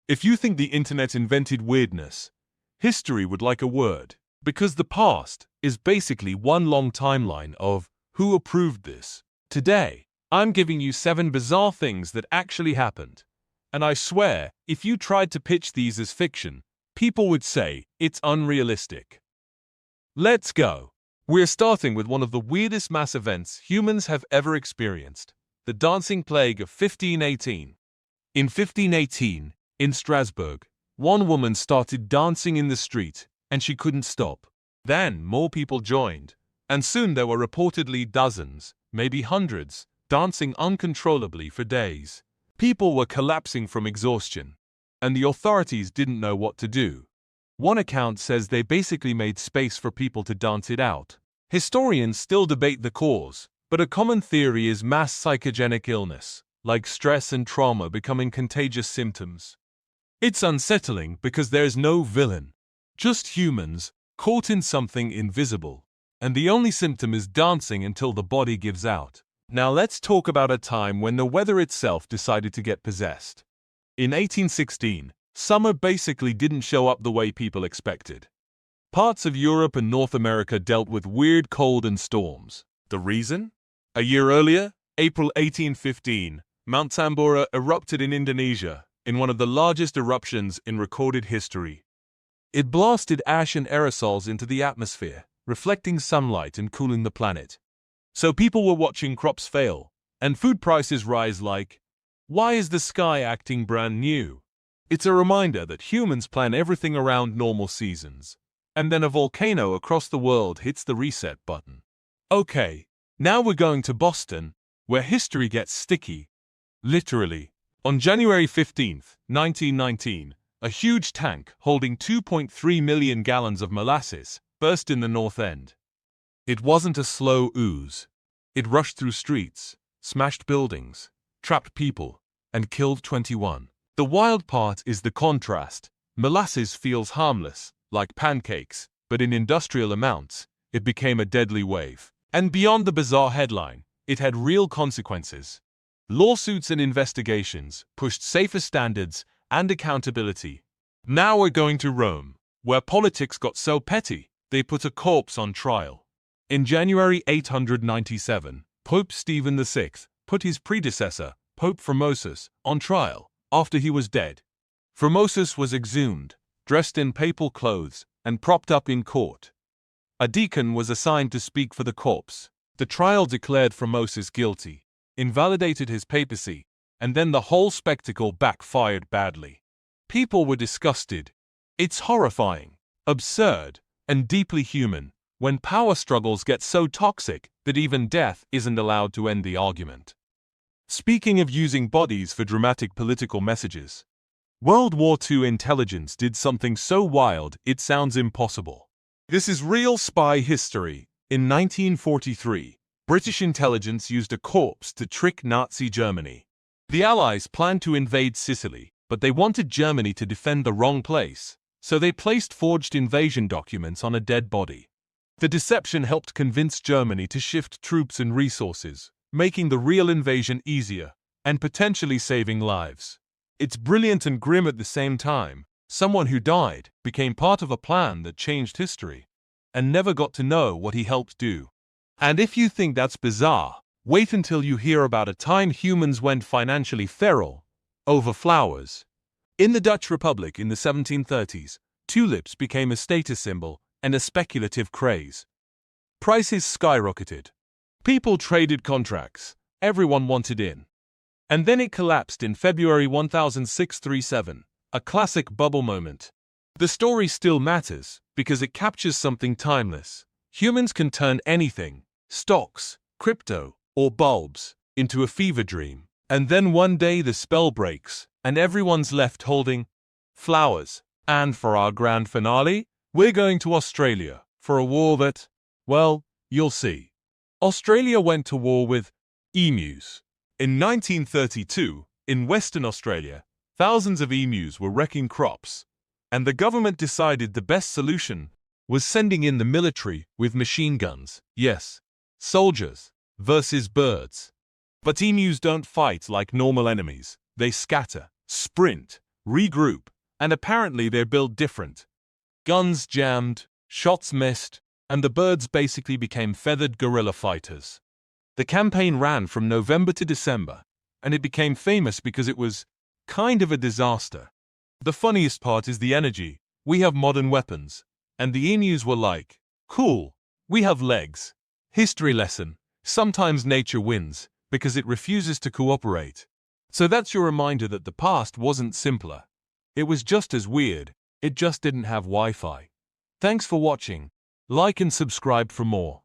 If you think the internet invented weirdness, history would like a word. Because the past is basically one long timeline of who approved this. Today, I'm giving you 7 bizarre things that actually happened. And I swear, if you tried to pitch these as fiction, people would say it's unrealistic. Let's go. We're starting with one of the weirdest mass events humans have ever experienced, the dancing plague of 1518. In 1518, in Strasbourg, one woman started dancing in the street, and she couldn't stop. Then more people joined, and soon there were reportedly dozens, maybe hundreds, dancing uncontrollably for days. People were collapsing from exhaustion, and the authorities didn't know what to do. One account says they basically made space for people to dance it out. Historians still debate the cause, but a common theory is mass psychogenic illness, like stress and trauma becoming contagious symptoms. It's unsettling because there's no villain, just humans caught in something invisible, and the only symptom is dancing until the body gives out. Now let's talk about a time when the weather itself decided to get possessed. In 1816, summer basically didn't show up the way people expected. Parts of Europe and North America dealt with weird cold and storms. The reason? A year earlier, April 1815, Mount Tambora erupted in Indonesia, in one of the largest eruptions in recorded history. It blasted ash and aerosols into the atmosphere, reflecting sunlight and cooling the planet. So people were watching crops fail, and food prices rise like, why is the sky acting brand new? It's a reminder that humans plan everything around normal seasons. And then a volcano across the world hits the reset button. Okay, now we're going to Boston, where history gets sticky. Literally. On January 15, 1919, a huge tank holding 2.3 million gallons of molasses burst in the North End. It wasn't a slow ooze. It rushed through streets, smashed buildings, trapped people, and killed 21. The wild part is the contrast. Molasses feels harmless, like pancakes, but in industrial amounts, it became a deadly wave. And beyond the bizarre headline, it had real consequences. Lawsuits and investigations pushed safer standards and accountability. Now we're going to Rome, where politics got so petty, they put a corpse on trial. In January 897, Pope Stephen VI put his predecessor, Pope Formosus, on trial after he was dead. Formosus was exhumed, dressed in papal clothes, and propped up in court. A deacon was assigned to speak for the corpse. The trial declared Formosus guilty, invalidated his papacy, and then the whole spectacle backfired badly. People were disgusted. It's horrifying, absurd, and deeply human when power struggles get so toxic that even death isn't allowed to end the argument. Speaking of using bodies for dramatic political messages, World War II intelligence did something so wild it sounds impossible. This is real spy history. In 1943, British intelligence used a corpse to trick Nazi Germany. The Allies planned to invade Sicily, but they wanted Germany to defend the wrong place, so they placed forged invasion documents on a dead body. The deception helped convince Germany to shift troops and resources, making the real invasion easier and potentially saving lives. It's brilliant and grim at the same time. Someone who died became part of a plan that changed history and never got to know what he helped do. And if you think that's bizarre, wait until you hear about a time humans went financially feral over flowers. In the Dutch Republic in the 1730s, tulips became a status symbol and a speculative craze. Prices skyrocketed. People traded contracts. Everyone wanted in. And then it collapsed in February 1637, a classic bubble moment. The story still matters because it captures something timeless. Humans can turn anything, stocks, crypto, or bulbs, into a fever dream. And then one day the spell breaks, and everyone's left holding flowers. And for our grand finale, we're going to Australia for a war that, well, you'll see. Australia went to war with emus. In 1932, in Western Australia, thousands of emus were wrecking crops, and the government decided the best solution was sending in the military with machine guns. Yes, soldiers versus birds. But emus don't fight like normal enemies. They scatter, sprint, regroup, and apparently they're built different. Guns jammed, shots missed, and the birds basically became feathered guerrilla fighters. The campaign ran from November to December, and it became famous because it was kind of a disaster. The funniest part is the energy. We have modern weapons. And the emus were like, cool, we have legs. History lesson. Sometimes nature wins, because it refuses to cooperate. So that's your reminder that the past wasn't simpler. It was just as weird, it just didn't have Wi-Fi. Thanks for watching. Like and subscribe for more.